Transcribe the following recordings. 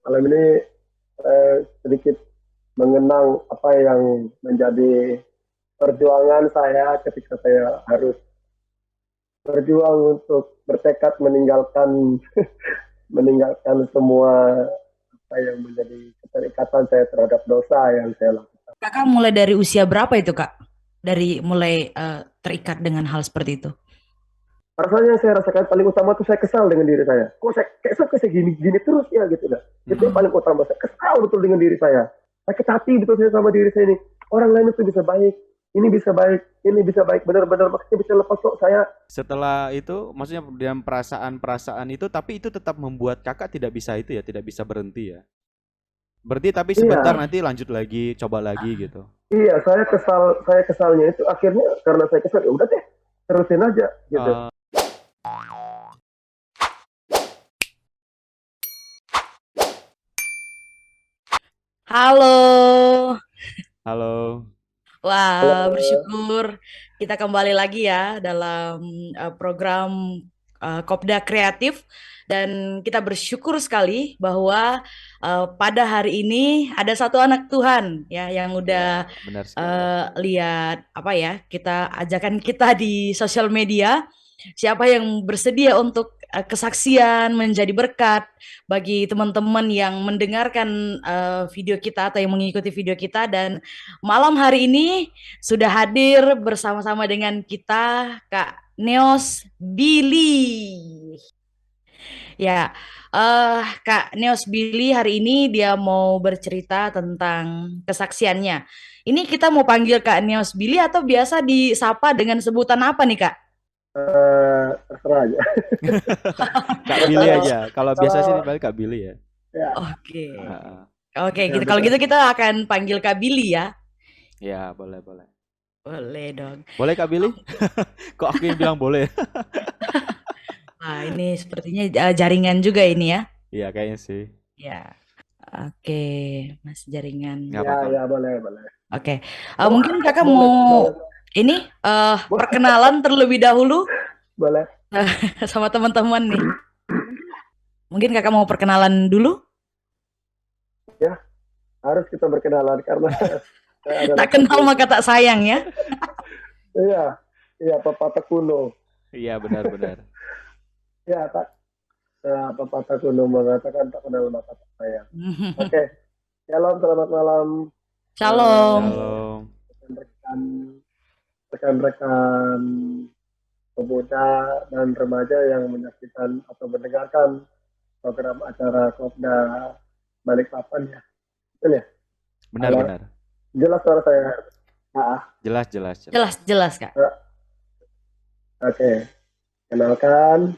Malam ini sedikit mengenang apa yang menjadi perjuangan saya ketika saya harus berjuang untuk bertekad meninggalkan meninggalkan semua apa yang menjadi keterikatan saya terhadap dosa yang saya lakukan. Kakak mulai dari usia berapa itu, Kak? Dari mulai terikat dengan hal seperti itu. Rasanya saya rasakan paling utama tuh saya kesal dengan diri saya. Kok saya kayak gini terus ya gitu dah. Itu yang Mm-mm. paling utama, saya kesal betul dengan diri saya. Sakit hati betul saya sama diri saya ini. Orang lain itu bisa baik, ini bisa baik, ini bisa baik, benar-benar makanya bisa lepas kok saya. Setelah itu, maksudnya dalam perasaan-perasaan itu, tapi itu tetap membuat kakak tidak bisa itu ya, tidak bisa berhenti ya. Berhenti tapi sebentar Iya, nanti lanjut lagi, coba lagi gitu. iya, saya kesalnya itu akhirnya karena saya kesal, ya udah deh, terusin aja gitu. Eh, Halo. halo. Wah, Halo. bersyukur kita kembali lagi ya dalam program Kopda Kreatif dan kita bersyukur sekali bahwa pada hari ini ada satu anak Tuhan ya yang udah Ya, benar sekali. lihat apa ya kita ajakan kita di sosial media. Siapa yang bersedia untuk kesaksian menjadi berkat bagi teman-teman yang mendengarkan video kita atau yang mengikuti video kita dan malam hari ini sudah hadir bersama-sama dengan kita Kak Neos Billy. Ya, Kak Neos Billy hari ini dia mau bercerita tentang kesaksiannya. Ini kita mau panggil Kak Neos Billy atau biasa disapa dengan sebutan apa nih Kak? Terserah aja. Kak Ya, Billy kalau aja. Kalau biasa sih kalau dipanggil Kak Billy ya. ya, Oke. Heeh. Oke, ya gitu. Kalau bisa. gitu kita akan panggil Kak Billy ya. Ya, boleh, boleh. Boleh dong. Boleh Kak Billy? Kok aku yang bilang boleh? Wah, ini sepertinya jaringan juga ini ya. Iya, kayaknya sih. Ya. Oke, Mas jaringan. Nggak Ya, apa-apa. ya boleh, boleh. Oke, Oh, mungkin kakak boleh, boleh, mau ini boleh, perkenalan terlebih dahulu boleh. sama teman-teman nih. Mungkin kakak mau perkenalan dulu? Ya, harus kita berkenalan karena saya adalah Tak kenal saksi. maka tak sayang ya. Iya, iya, pepatah kuno. Iya, benar-benar. Ya, tak, pepatah kuno mengatakan tak kenal maka tak sayang. Oke, shalom, selamat malam, Shalom. Shalom. rekan-rekan, rekan-rekan pemuda dan remaja yang menyaksikan atau mendengarkan program acara Kopda Balikpapan ya. Betul ya? Halo, Benar-benar. jelas suara saya. Ah, Jelas, jelas, jelas. Jelas, jelas kak. oke, kenalkan,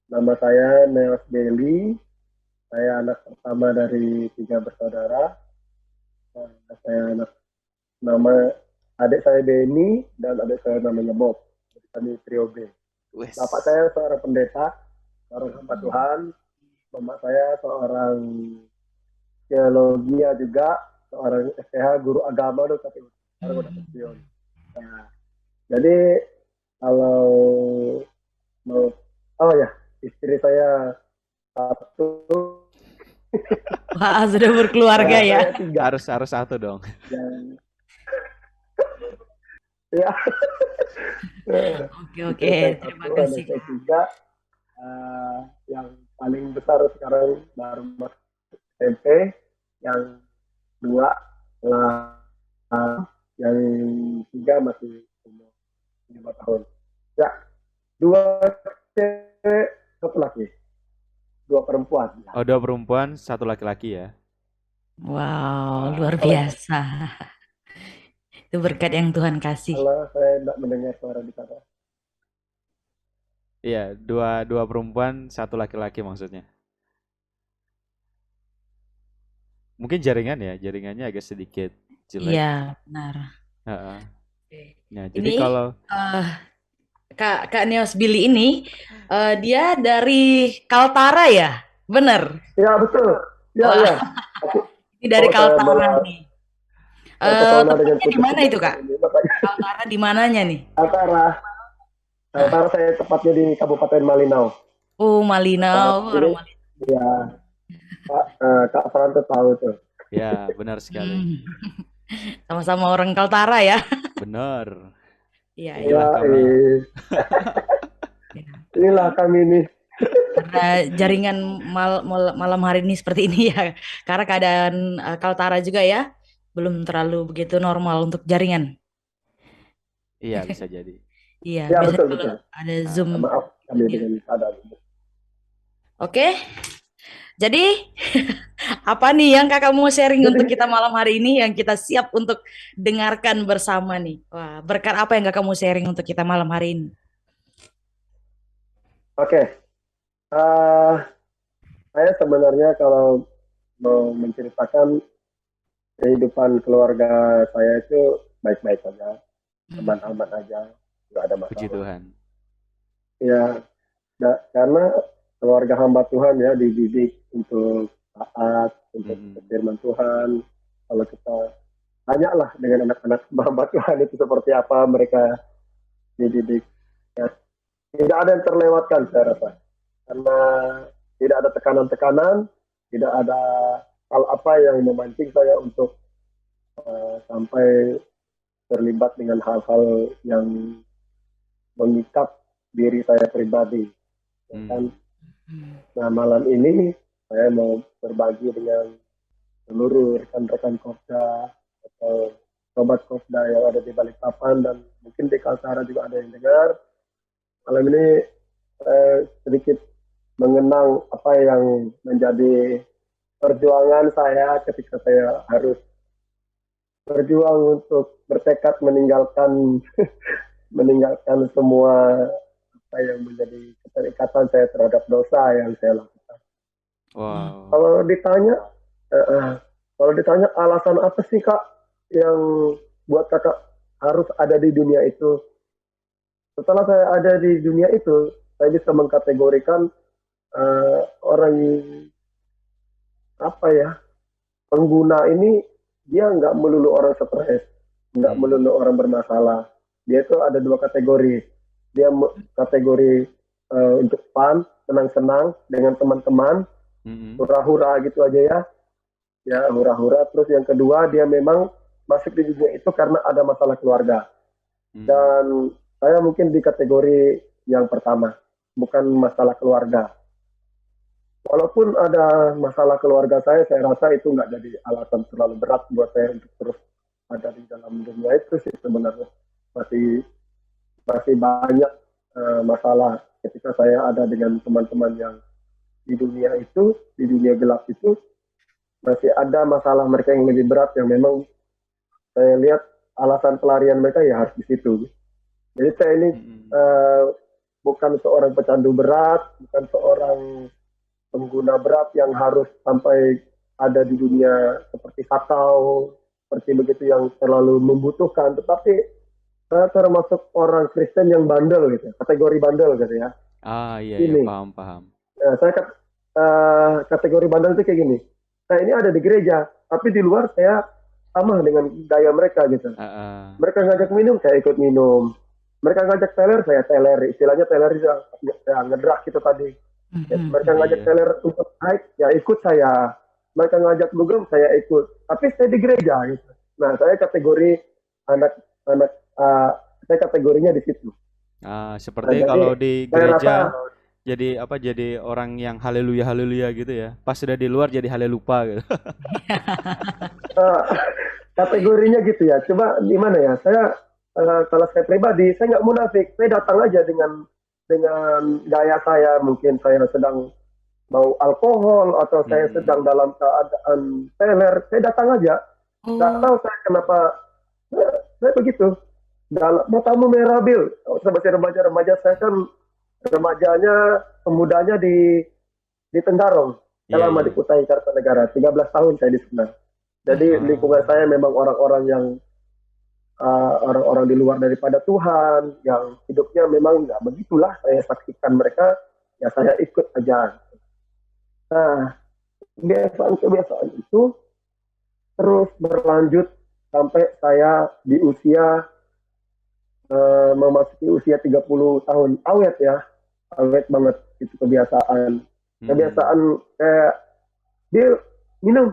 nama saya Neos Beli. Saya anak pertama dari tiga bersaudara. Saya anak nama adik saya Denny dan adik saya namanya Bob. Jadi kami trio B. Bapak Wes. saya seorang pendeta, seorang hamba Tuhan. Mama saya seorang teologi juga, seorang SPH, guru agama dong, tapi sekarang udah pensiun. Nah, jadi kalau mau, oh ya, istri saya satu, Wah, sudah berkeluarga ya ya. saya tiga. Harus harus satu dong. Yang, ya, Oke, oke. istri saya Terima satu, anak kasih saya kak. tiga. Yang paling besar sekarang baru masuk SMP, yang dua lah, yang tiga masih umur 5 tahun. Ya, dua cewek, satu laki, dua perempuan. Ya. Oh, dua perempuan, satu laki-laki ya. Wow, Ah, luar Kalau, biasa. Itu berkat yang Tuhan kasih. kalau saya tidak mendengar suara di sana. iya, dua dua perempuan, satu laki-laki maksudnya. Mungkin jaringan ya, jaringannya agak sedikit jelek. Iya, benar. Heeh. Oke. Nah, jadi Ini kalau eh, Kak Neos Billy ini dia dari Kaltara ya? Bener. Ya betul, ya Wah, ya. Aku ini dari oh, Kaltara nih. saya pesona dengan Tepatnya di putus mana itu, sejarah Kak? ini. Makanya Kaltara di mananya nih? antara Ah, antara saya tepatnya di Kabupaten Malinau. oh, Antara Malinau, ini orang Malinau. ya Kak Fran tuh tahu tuh. Ya, benar sekali. Hmm. Sama-sama orang Kaltara ya. Benar. Iya, iya. Inilah Ya, kami. Ya. inilah kami nih. Karena jaringan malam hari ini seperti ini ya. Karena keadaan Kaltara juga ya belum terlalu begitu normal untuk jaringan. Iya, bisa jadi. Iya, Ya, biasanya betul, kalau betul. ada Zoom. Maaf kami Ya. dengan keadaan ini. Oke, jadi apa nih yang kakak mau sharing untuk Jadi, kita malam hari ini yang kita siap untuk dengarkan bersama nih? Wah, berkat apa yang kakak mau sharing untuk kita malam hari ini? oke. Eh, saya sebenarnya kalau mau menceritakan kehidupan keluarga saya itu baik-baik saja, Hmm. aman-aman aja, nggak ada Puji masalah. Tuhan. Ya, karena keluarga hamba Tuhan ya dididik untuk taat, untuk Mm-mm. firman Tuhan. Kalau kita tanyalah dengan anak-anak hamba Tuhan itu seperti apa mereka dididik. Ya, tidak ada yang terlewatkan saya rasa. Karena tidak ada tekanan-tekanan, tidak ada hal apa yang memancing saya untuk sampai terlibat dengan hal-hal yang mengikat diri saya pribadi. Ya kan? Mm. Hmm. Nah, malam ini saya mau berbagi dengan seluruh rekan-rekan Kopda atau sobat Kopda yang ada di Balikpapan dan mungkin di Kaltara juga ada yang dengar. Malam ini sedikit mengenang apa yang menjadi perjuangan saya ketika saya harus berjuang untuk bertekad meninggalkan meninggalkan semua apa yang menjadi keterikatan saya terhadap dosa yang saya lakukan. Wow. Kalau ditanya, eh, eh, kalau ditanya alasan apa sih kak yang buat kakak harus ada di dunia itu? Setelah saya ada di dunia itu, saya bisa mengkategorikan orang apa ya pengguna ini dia nggak melulu orang stres, nggak Mm. melulu orang bermasalah. Dia itu ada dua kategori. Dia kategori untuk fun, senang-senang dengan teman-teman, Mm-mm. hura-hura gitu aja ya, ya hura-hura. Terus yang kedua dia memang masuk di dunia itu karena ada masalah keluarga. Mm. Dan saya mungkin di kategori yang pertama, bukan masalah keluarga. Walaupun ada masalah keluarga saya rasa itu nggak jadi alasan terlalu berat buat saya untuk terus ada di dalam dunia itu sih sebenarnya. Masih masih banyak masalah ketika saya ada dengan teman-teman yang di dunia itu, di dunia gelap itu, masih ada masalah mereka yang lebih berat yang memang saya lihat alasan pelarian mereka ya harus di situ. Jadi saya ini Mm-mm. uh, bukan seorang pecandu berat, bukan seorang pengguna berat yang harus sampai ada di dunia seperti sakau, seperti begitu yang terlalu membutuhkan. Tetapi saya termasuk orang Kristen yang bandel gitu, kategori bandel gitu ya. Ah, iya, iya, Ini, paham, paham. saya kategori bandel itu kayak gini. Saya ini ada di gereja, tapi di luar saya sama dengan gaya mereka gitu. Ah, ah. Mereka ngajak minum, saya ikut minum. Mereka ngajak teler, saya teler. Istilahnya teler ya, ngedrak gitu tadi. Ya, Hmm. mereka ngajak Iya. teler untuk naik, ya ikut saya. Mereka ngajak dugem, saya ikut. Tapi saya di gereja gitu. Nah, saya kategori anak-anak, saya kategorinya di situ. Ah, Nah, seperti jadi kalau di saya rasa gereja jadi apa? Jadi orang yang haleluya haleluya gitu ya. Pas sudah di luar jadi halelupa gitu. uh, kategorinya gitu ya. Coba gimana ya? Saya kalau saya pribadi, saya nggak munafik. Saya datang aja dengan gaya saya. Mungkin saya sedang mau alkohol atau saya Mm-mm. sedang dalam keadaan teler. Saya datang aja. Nggak Oh, tahu saya kenapa. Saya begitu. Dalam matamu merah bil. Sebagai remaja-remaja saya kan remajanya, pemudanya di Tenggarong. Iya, Saya lama di iya. Kutai Kartanegara. 13 tahun saya di sana. Jadi lingkungan Ah. saya memang orang-orang yang orang-orang di luar daripada Tuhan, yang hidupnya memang nggak begitulah saya saksikan mereka, ya saya ikut aja. Nah, kebiasaan-kebiasaan itu terus berlanjut sampai saya di usia memasuki usia 30 tahun. Awet ya, awet banget itu kebiasaan. Mm-mm. Kebiasaan kayak Bil, minum,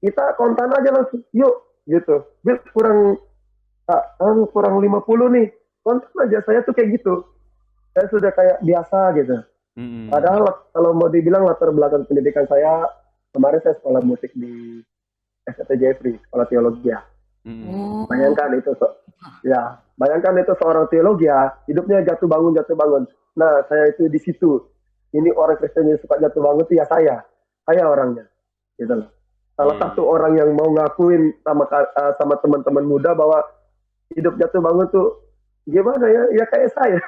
kita kontan aja langsung, yuk, gitu. Bil, kurang 50 nih, kontan aja. Saya tuh kayak gitu, saya sudah kayak biasa gitu. Mm-mm. Padahal kalau mau dibilang latar belakang pendidikan saya, kemarin saya sekolah musik di SMT Jeffrey, sekolah teologi ya. Mm-mm. Oh, Bayangkan itu, ya, bayangkan itu seorang teologi ya, hidupnya jatuh bangun, jatuh bangun. Nah, saya itu di situ. Ini orang Kristen yang suka jatuh bangun itu ya saya orangnya, gitu loh. Salah Iya, satu iya. orang yang mau ngakuin sama teman-teman muda bahwa hidup jatuh bangun tuh gimana ya? Ya kayak saya.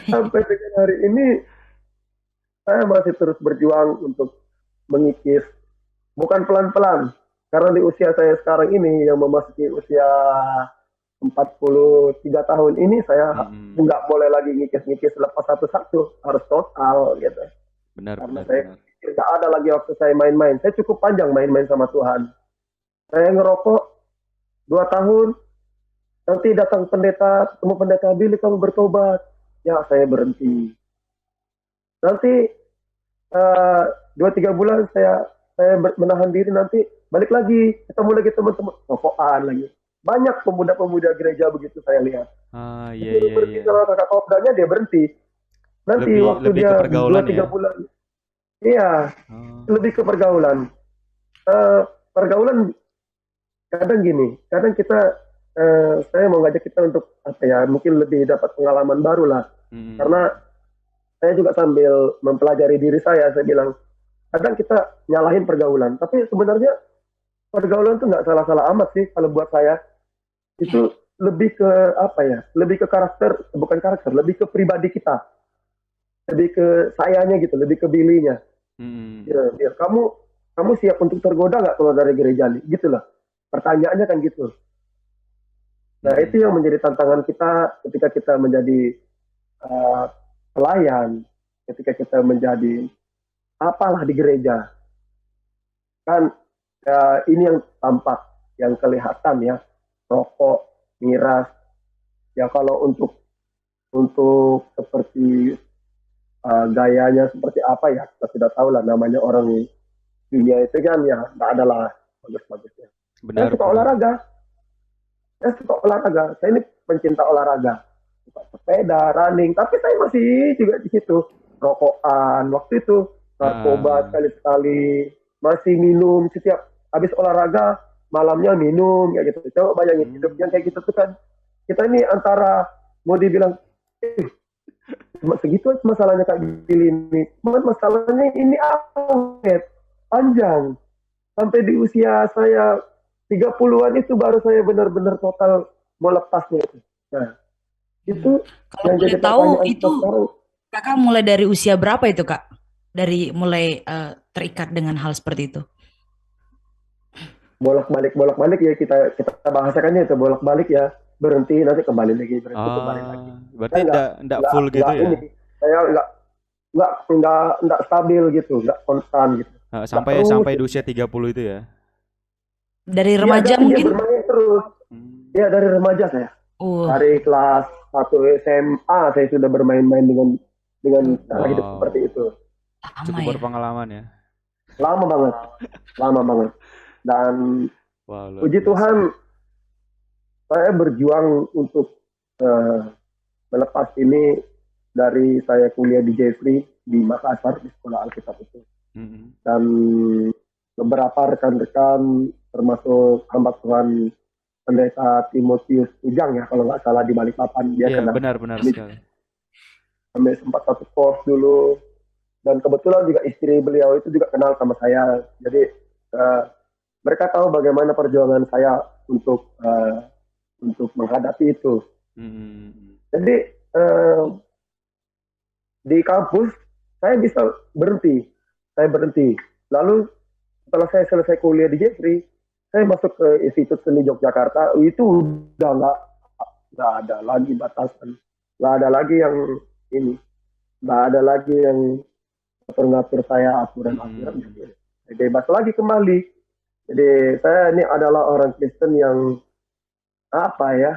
Sampai dengan hari ini saya masih terus berjuang untuk mengikis, bukan pelan-pelan. Karena di usia saya sekarang ini yang memasuki usia 43 tahun ini saya Mm-mm. nggak boleh lagi ngikis-ngikis lepas satu-satu, harus total gitu. Benar, Karena benar, saya benar. nggak ada lagi waktu saya main-main. Saya cukup panjang main-main sama Tuhan. Saya ngerokok 2 tahun, nanti datang pendeta, ketemu pendeta, Billy kamu bertobat. Ya saya berhenti. Nanti 2-3 bulan saya menahan diri, nanti balik lagi, ketemu lagi teman-teman, rokokan lagi. Banyak pemuda-pemuda gereja begitu saya lihat. Ah, iya, Disuruh iya, berhenti iya. sama kakak kopdanya, dia berhenti. Nanti Lebih waktu lebih dia ke dua pergaulan tiga ya. bulan, iya, Oh. lebih ke pergaulan. Eh, Pergaulan kadang gini, kadang saya mau ngajak kita untuk apa ya, mungkin lebih dapat pengalaman baru lah. Mm-mm. Karena saya juga sambil mempelajari diri saya bilang, kadang kita nyalahin pergaulan, tapi sebenarnya pergaulan itu nggak salah-salah amat sih kalau buat saya. ya. Itu lebih ke apa ya, lebih ke karakter, bukan karakter, lebih ke pribadi kita, lebih ke sayanya gitu, lebih ke bilinya. Mm-mm. Ya, kamu siap untuk tergoda nggak keluar dari gereja nih? Gitulah. Pertanyaannya kan gitu. Nah, itu yang Mm-mm. menjadi tantangan kita ketika kita menjadi uh, pelayan, ketika kita menjadi apalah di gereja. Kan ini yang tampak, yang kelihatan ya, rokok, miras. Ya kalau untuk seperti gayanya seperti apa ya, kita sudah tahu lah, namanya orang dunia itu kan ya nggak ada lah bagus-bagusnya. Saya Benar, suka benar. olahraga, saya ini pencinta olahraga, suka sepeda, running, tapi saya masih juga di situ rokokan waktu itu, narkoba Ah. sekali-sekali, masih minum setiap habis olahraga, malamnya minum kayak gitu. Coba bayangin hidup yang Hmm. kayak gitu tuh kan, kita ini antara mau dibilang cuma segitu aja masalahnya Kak Billy ini, masalahnya ini awet panjang sampai di usia saya 30-an itu baru saya benar-benar total melepasnya itu. Nah, itu Kalau yang boleh jadi tahu pertanyaan itu kita sekarang, kakak mulai dari usia berapa itu kak? Dari mulai terikat dengan hal seperti itu. bolak-balik ya, kita kita bahasakannya itu bolak-balik ya, berhenti nanti kembali lagi, berhenti kembali lagi. Ah, berarti Saya ndak full gitu nggak ya. ini, saya nggak stabil gitu, nggak konstan gitu, nggak Sampai terus sampai di gitu. usia 30 itu ya. Dari Dia remaja dia mungkin? bermain terus. Hmm. Ya dari remaja saya. Uh, Dari kelas 1 SMA saya sudah bermain-main dengan cara hidup seperti Wow, itu. lama cukup ya. berpengalaman ya. Lama banget, lama banget. Dan Wow, luar puji biasa. Tuhan, saya berjuang untuk eh, melepas ini dari saya kuliah di Jeffrey di Makassar di sekolah Alkitab itu. Mm-mm. Dan beberapa rekan-rekan termasuk hamba Tuhan pendeta Timotius Ujang ya kalau nggak salah di Balikpapan dia Iya, kena. benar-benar Kami sekali. sempat satu kos dulu, dan kebetulan juga istri beliau itu juga kenal sama saya. Jadi uh, mereka tahu bagaimana perjuangan saya untuk menghadapi itu. Mm-mm. Jadi uh, di kampus saya bisa berhenti, saya berhenti. Lalu setelah saya selesai kuliah di Jeffrey, saya masuk ke Institut Seni Yogyakarta. Itu udah nggak ada lagi batasan, nggak ada lagi yang ini, nggak ada lagi yang ngatur saya aturan-aturan. Mm-mm. Jadi bebas lagi kembali. Jadi saya ini adalah orang Kristen yang apa ya,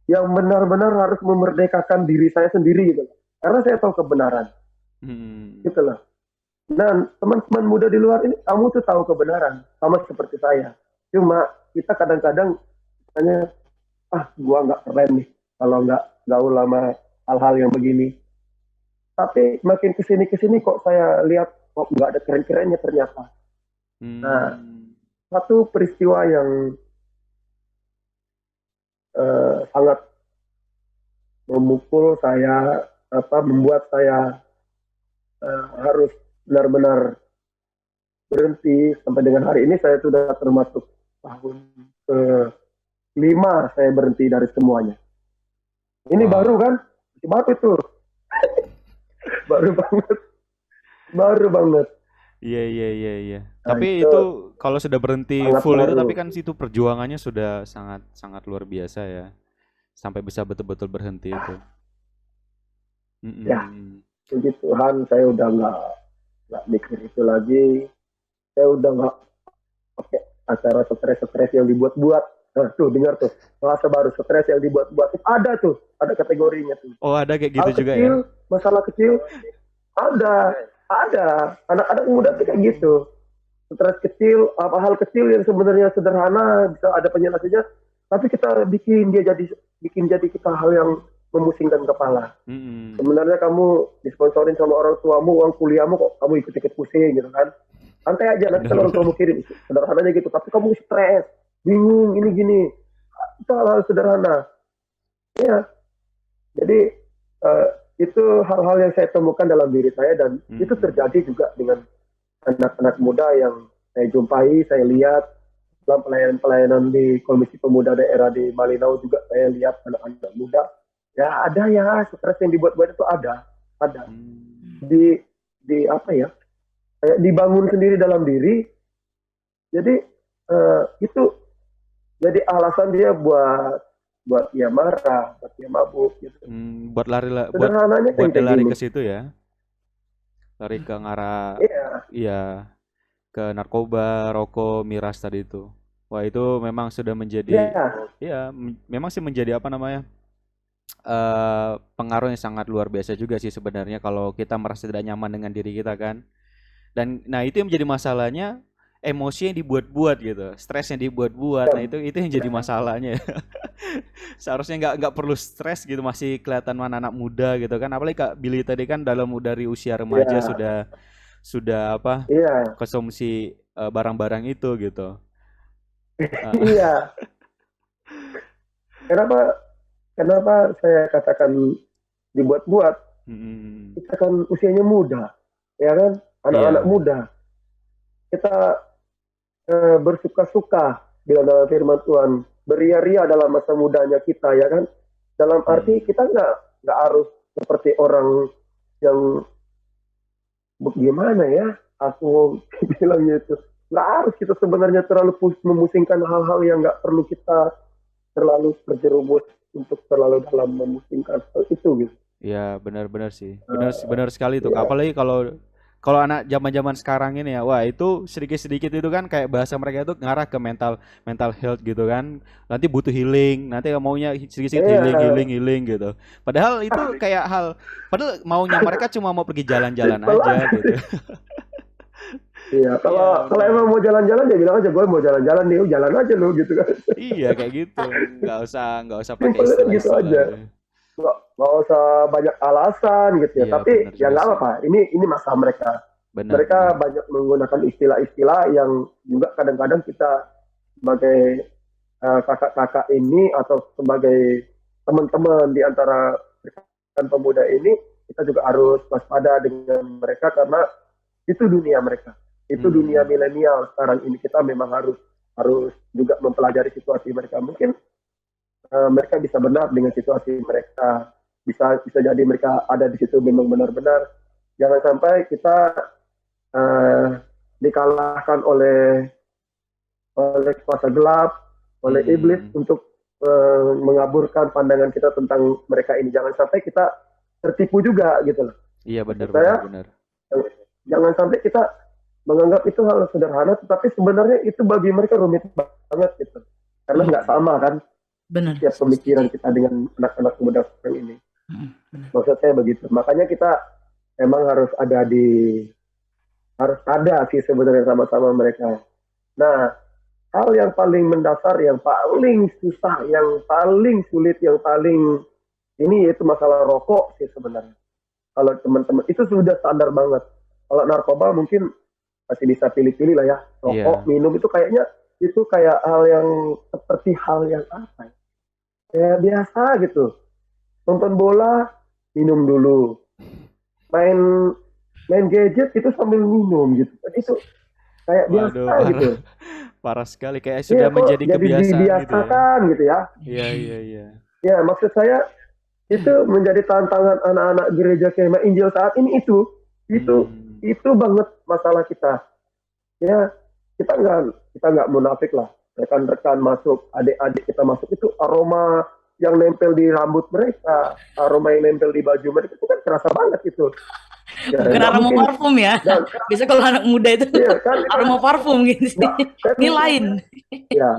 yang benar-benar harus memerdekakan diri saya sendiri gitu. Karena saya tahu kebenaran, Mm-mm. gitu loh. Nah, teman-teman muda di luar ini, kamu tuh tahu kebenaran, sama seperti saya. Cuma kita kadang-kadang hanya, gua nggak keren nih kalau nggak gaul sama hal-hal yang begini. Tapi makin kesini kok saya lihat kok nggak ada keren-kerennya ternyata. Nah, Hmm. satu peristiwa yang sangat memukul saya, membuat saya harus benar-benar berhenti sampai dengan hari ini. Saya sudah termasuk tahun ke-5 saya berhenti dari semuanya. Ini Wah. baru kan? Baru itu. Baru banget. Baru banget. Iya. Nah, Tapi itu itu kalau sudah berhenti sangat full itu, baru. tapi kan situ perjuangannya sudah sangat sangat luar biasa ya, sampai bisa betul-betul berhenti itu. Ya, Mm-mm. puji Tuhan saya udah nggak mikir itu lagi. Saya udah nggak pakai acara stres-stres yang dibuat-buat. Nah, tuh dengar tuh. Bahasa baru, stres yang dibuat-buat. Ada tuh, ada kategorinya tuh. Oh, ada kayak Hal gitu juga ya? kecil, masalah kecil, ada. Anak-anak muda tuh kayak gitu. Stres kecil, apa hal kecil yang sebenarnya sederhana bisa ada penjelasannya, tapi kita bikin jadi kita hal yang memusingkan kepala. Mm-mm. Sebenarnya kamu disponsorin sama orang tuamu, uang kuliahmu kok kamu ikut-ikut pusing gitu kan. Santai aja, nanti kalau orang Benar-benar. tuamu kirim, sederhananya gitu. Tapi kamu stres, bingung, ini gini. Itu hal-hal sederhana. Ya, jadi eh, itu hal-hal yang saya temukan dalam diri saya, dan itu Mm-mm. terjadi juga dengan anak-anak muda yang saya jumpai, saya lihat dalam pelayanan-pelayanan di Komisi Pemuda Daerah di Malinau juga saya lihat anak-anak muda. Ya ada ya, stres yang dibuat-buat itu ada. Mm. Di di apa ya? Kayak dibangun sendiri dalam diri. Jadi itu jadi alasan dia buat buat dia marah, buat dia mabuk gitu. Buat lari buat Sederhananya buat kan dia kayak lari gini. ke situ ya, lari ke ngarah, Iya, iya, ke narkoba, rokok, miras tadi itu. Wah, itu memang sudah menjadi, iya, ya, memang sih menjadi apa namanya, pengaruh yang sangat luar biasa juga sih sebenarnya kalau kita merasa tidak nyaman dengan diri kita kan. Dan nah itu yang menjadi masalahnya, emosi yang dibuat-buat gitu, stres yang dibuat-buat. Nah itu yang jadi masalahnya. Seharusnya nggak perlu stres gitu, masih kelihatan mana anak muda gitu kan. Apalagi Kak Billy tadi kan dari usia remaja iya, sudah apa, iya, konsumsi barang-barang itu gitu. Ah, iya. Kenapa kenapa saya katakan dibuat-buat? mm, Kita kan usianya muda, ya kan? Anak-anak iya. muda. Kita bersuka-suka dalam firman Tuhan, beria-ria dalam masa mudanya kita, ya kan? Dalam arti Mm, kita nggak harus seperti orang yang gimana ya? Aku bilangnya itu nggak harus kita sebenarnya terlalu memusingkan hal-hal yang nggak perlu kita terlalu terjerumus untuk terlalu dalam memusingkan hal itu gitu. ya benar-benar sih, Uh, benar sekali tuh Kak. ya, Apalagi kalau kalau anak zaman-zaman sekarang ini ya, wah itu sedikit-sedikit itu kan kayak bahasa mereka itu ngarah ke mental mental health gitu kan. Nanti butuh healing, nanti maunya sedikit-sedikit healing, healing, ya, healing gitu. Padahal itu kayak padahal maunya mereka cuma mau pergi jalan-jalan simple aja aja. gitu. Iya, kalau Iya kalau benar. emang mau jalan-jalan ya bilang aja gue mau jalan-jalan nih, jalan aja lu gitu kan. Iya kayak gitu. Nggak usah pakai Simpelnya gitu istilah-istilah aja. itu. Nggak usah banyak alasan gitu ya. Iya Tapi benar ya juga nggak sih. apa-apa. Ini masalah mereka. Mereka Benar-benar. banyak menggunakan istilah-istilah yang juga kadang-kadang kita sebagai kakak-kakak ini atau sebagai teman-teman di antara rekan pemuda ini, kita juga harus waspada dengan mereka karena itu dunia mereka. Itu dunia Mm-mm. milenial sekarang ini. Kita memang harus harus juga mempelajari situasi mereka. Mungkin mereka bisa benar dengan situasi mereka. Bisa bisa jadi mereka ada di situ memang benar-benar. Jangan sampai kita uh, dikalahkan oleh kuasa gelap, oleh iblis Mm-mm. untuk mengaburkan pandangan kita tentang mereka ini. Jangan sampai kita tertipu juga gitu loh. Iya Maksud benar-benar saya, benar. jangan sampai kita menganggap itu hal sederhana, tetapi sebenarnya itu bagi mereka rumit banget gitu. Karena Mm, nggak sama kan benar, setiap saya setuju. pemikiran kita dengan anak-anak muda sekarang ini. Benar. Maksud saya begitu. Makanya kita emang harus ada di harus ada sih sebenarnya sama-sama mereka. Nah, hal yang paling mendasar, yang paling susah, yang paling sulit, yang paling ini yaitu masalah rokok sih sebenarnya. Kalau teman-teman itu sudah standar banget. Kalau narkoba mungkin masih bisa pilih-pilih lah ya. Rokok, Iya. minum itu kayaknya itu kayak hal yang seperti hal yang apa ya? Kayak biasa gitu. Nonton bola, minum dulu. Main main gadget itu sambil minum gitu. Dan itu kayak Waduh, biasa gitu. parah. Parah sekali kayak Iya sudah kok menjadi jadi kebiasaan gitu ya. dibiasakan gitu ya. Iya, iya, iya. Ya maksud saya itu menjadi tantangan anak-anak gereja Kema Injil saat ini itu Hmm. itu banget masalah kita. Ya kita nggak munafik lah. Rekan-rekan masuk, adik-adik kita masuk itu aroma yang nempel di rambut mereka, aroma yang nempel di baju mereka itu kan terasa banget itu. Ya Bukan nggak aroma mungkin. parfum ya. Dan Biasa kalau anak muda itu iya kan aroma parfum gitu sih. nggak saya Ini tuh lain. ya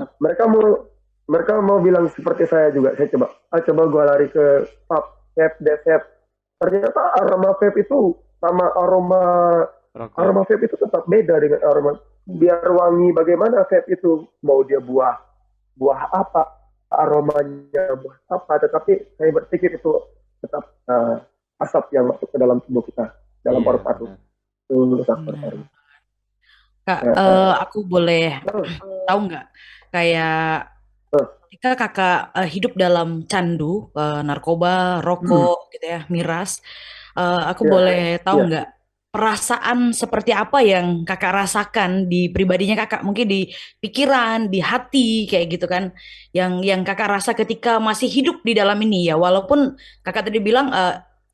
mereka mau bilang seperti saya juga. Saya coba gua lari ke pub, vape, vape. Ternyata aroma vape itu sama aroma Rokok. aroma vape itu tetap beda dengan aroma. Biar wangi bagaimana vape itu, mau dia buah buah apa, aromanya buah apa, tetapi saya berpikir itu tetap asap yang masuk ke dalam tubuh kita, dalam Iya, paru-paru. benar. Itu rusak Benar. paru-paru. Kak, Ya, aku boleh uh, tahu nggak kayak uh, ketika kakak hidup dalam candu narkoba, hmm, rokok gitu ya, miras, aku ya, boleh tahu ya, nggak perasaan seperti apa yang kakak rasakan di pribadinya kakak, mungkin di pikiran, di hati kayak gitu kan, yang kakak rasa ketika masih hidup di dalam ini ya, walaupun kakak tadi bilang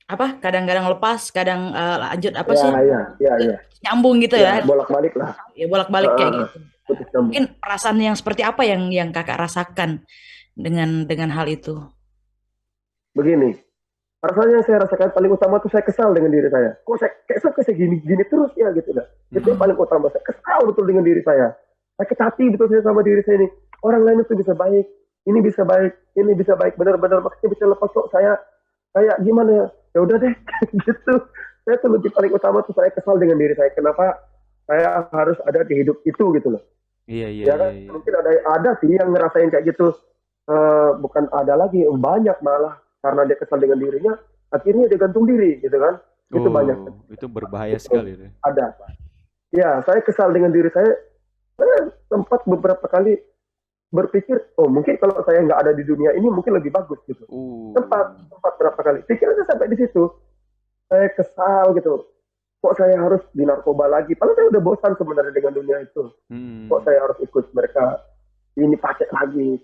apa kadang-kadang lepas, kadang lanjut apa ya, sih ya, ya, nggak ya, nyambung gitu ya, ya, bolak-balik lah. ya bolak-balik kayak gitu. Putus nyambung. Mungkin perasaan yang seperti apa yang kakak rasakan dengan hal itu? Begini, rasanya yang saya rasakan paling utama tuh saya kesal dengan diri saya. Kok saya gini terus ya gitu dah. Itu yang Hmm. paling utama. Saya kesal betul dengan diri saya. Sakit hati betul saya sama diri saya ini. Orang lain itu bisa baik, ini bisa baik, benar-benar maksudnya bisa lepas kok saya kayak gimana ya? Ya udah deh gitu. Saya tuh lebih paling utama tuh saya kesal dengan diri saya. Kenapa saya harus ada di hidup itu gitu loh. Iya, iya, Ya iya, kan iya. mungkin ada sih yang ngerasain kayak gitu. Bukan ada lagi, banyak malah karena dia kesal dengan dirinya akhirnya dia gantung diri gitu kan, itu banyak. Oh, itu berbahaya sekali itu. Ada ya, saya kesal dengan diri saya sempat beberapa kali berpikir, oh mungkin kalau saya nggak ada di dunia ini mungkin lebih bagus gitu. sempat Uh. sempat berapa kali pikirannya sampai di situ. Saya kesal gitu, kok saya harus di narkoba lagi, padahal saya udah bosan sebenarnya dengan dunia itu. Kok Hmm. saya harus ikut mereka ini pakai lagi,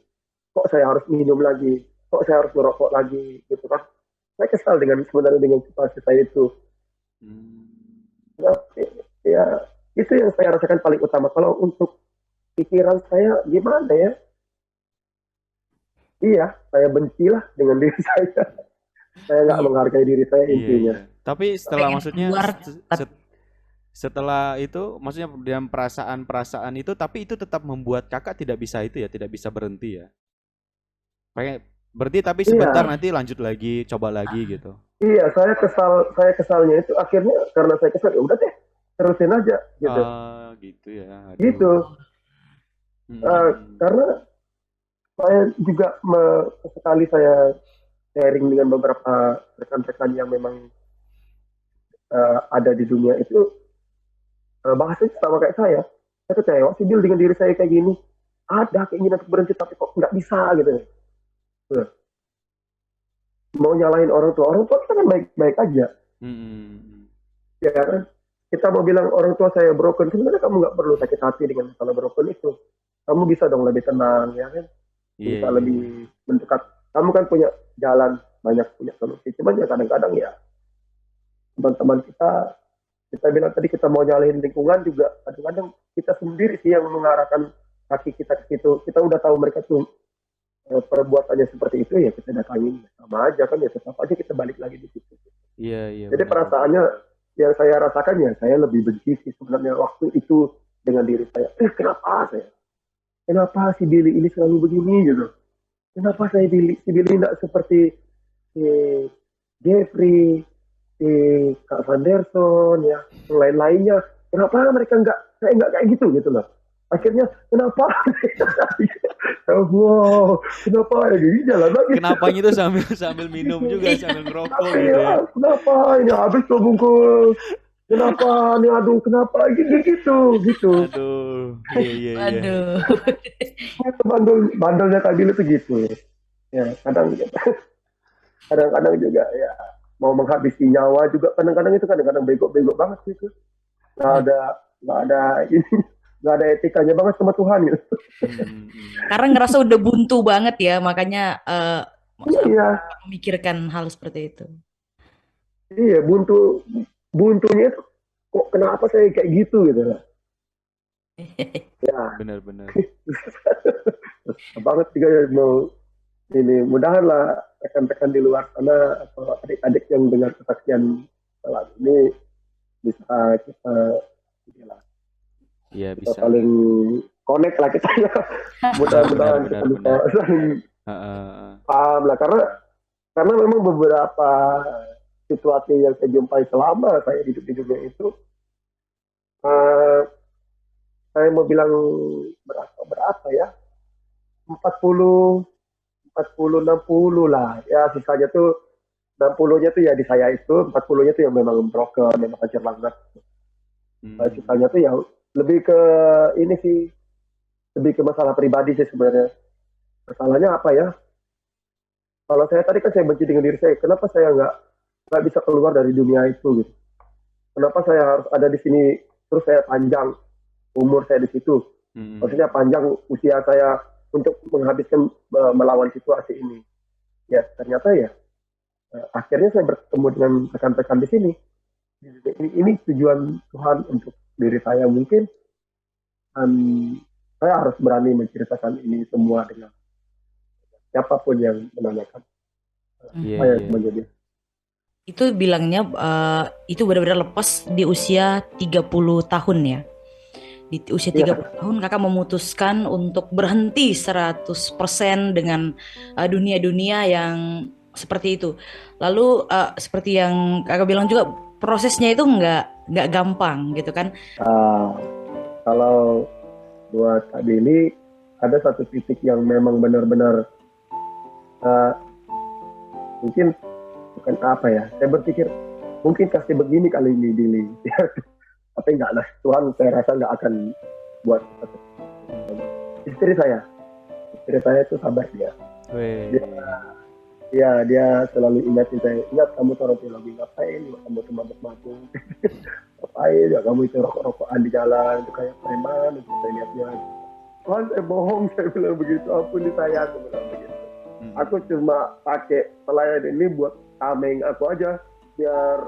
kok saya harus minum lagi, kok saya harus merokok lagi gitu kan. Saya kesal sebenarnya dengan situasi saya itu. Hmm. Nah, ya itu yang saya rasakan paling utama. Kalau untuk pikiran saya gimana ya, iya saya bencilah dengan diri saya nggak Iya, menghargai diri saya Iya, intinya. iya. Tapi setelah pengen maksudnya keluar tapi setelah itu maksudnya dalam perasaan-perasaan itu tapi itu tetap membuat kakak tidak bisa itu ya, tidak bisa berhenti ya. Pengen berhenti tapi sebentar Iya, nanti lanjut lagi, coba lagi gitu. iya saya kesalnya itu akhirnya karena saya kesal, ya udah deh terusin aja gitu Ah, gitu ya. Aduh. gitu. Hmm. Karena saya juga sekali saya sharing dengan beberapa rekan-rekan yang memang ada di dunia itu, bahasanya sama kayak saya kecewa sih Bill dengan diri saya kayak gini, ada keinginan untuk berhenti tapi kok nggak bisa gitu. Tuh. Mau nyalahin orang tua kita kan baik-baik aja Hmm. ya kan. Kita mau bilang orang tua saya broken, sebenarnya kamu nggak perlu sakit hati dengan masalah broken itu. Kamu bisa dong lebih tenang ya kan, Iya, bisa iya, iya. lebih mendekat. Kamu kan punya jalan banyak, punya solusi, cuman ya kadang-kadang ya teman-teman kita bilang tadi kita mau nyalahin lingkungan juga kadang-kadang kita sendiri sih yang mengarahkan kaki kita ke situ. Kita udah tahu mereka tuh perbuatannya seperti itu, ya kita datangin sama aja kan, ya tetap aja kita balik lagi di situ. Iya, iya, Jadi benar-benar. perasaannya yang saya rasakan ya saya lebih benci sih sebenarnya waktu itu dengan diri saya. Kenapa si Billy ini selalu begini gitu? Kenapa si Billy tidak seperti si Jeffrey, si Kak Sanderson ya, yang lain-lainnya. kenapa mereka saya nggak kayak gitu loh. Akhirnya kenapa? Wow, kenapa ini jalan lagi? Kenapanya itu sambil minum juga, sambil ngerokok gitu ya. Kenapa ini habis tuh bungkus? Kenapa nih, aduh kenapa gitu. Aduh, iya. Waduh. Bandelnya Kak Billy tuh gitu ya, kadang-kadang juga ya mau menghabisi nyawa juga, kadang-kadang bego-bego banget gitu, nggak ada ini, nggak ada etikanya banget sama Tuhan gitu. Karena ngerasa udah buntu banget ya, makanya Iya, memikirkan hal seperti itu. iya, buntunya tuh kok kenapa saya kayak gitu gitu lah. Ya, Benar-benar. banget juga ya, mau ini mudahan lah rekan-rekan di luar sana atau adik-adik yang dengar kesaksian saat ini bisa kita inilah, Iya, kita bisa. saling connect lah kita ya. Mudah-mudahan kita bisa Benar. saling paham lah, karena memang beberapa situasi yang saya jumpai selama saya hidup di dunia itu, eh, saya mau bilang berapa ya, 40 60 lah ya, sisanya tuh 60-nya tuh ya di saya itu, 40-nya tuh yang memang broken, memang hancur banget. Sisanya tuh ya lebih ke ini sih, lebih ke masalah pribadi sih sebenarnya. Masalahnya apa ya? Kalau saya tadi kan saya benci dengan diri saya, kenapa saya nggak bisa keluar dari dunia itu gitu? Kenapa saya harus ada di sini terus saya panjang umur saya di situ? Maksudnya panjang usia saya untuk menghabiskan melawan situasi ini. Ya ternyata ya akhirnya saya bertemu dengan rekan-rekan di sini. Ini tujuan Tuhan untuk diri saya mungkin, dan saya harus berani menceritakan ini semua dengan siapapun yang menanyakan. Saya menjadi Itu bilangnya itu benar-benar lepas di usia 30 tahun ya. Di usia 30 tahun kakak memutuskan untuk berhenti 100% dengan dunia-dunia yang seperti itu. Lalu seperti yang kakak bilang juga, prosesnya itu nggak gampang gitu kan. Kalau buat Kak Billy ada satu titik yang memang benar-benar mungkin bukan apa ya, saya berpikir mungkin kasih begini kali ini Billy. Tapi enggak lah, Tuhan saya rasa nggak akan buat istri saya itu sabar dia. Dia selalu ingatin saya, ingat kamu tuh orang teologi, ngapain kamu tuh mabuk-mabuk, ngapain ya kamu itu rokok-rokokan di jalan, itu kayak preman, itu saya lihatnya. Tuhan saya bohong, saya bilang begitu, ampuni saya, aku bilang begitu. Aku cuma pakai pelayan ini buat tameng aku aja, biar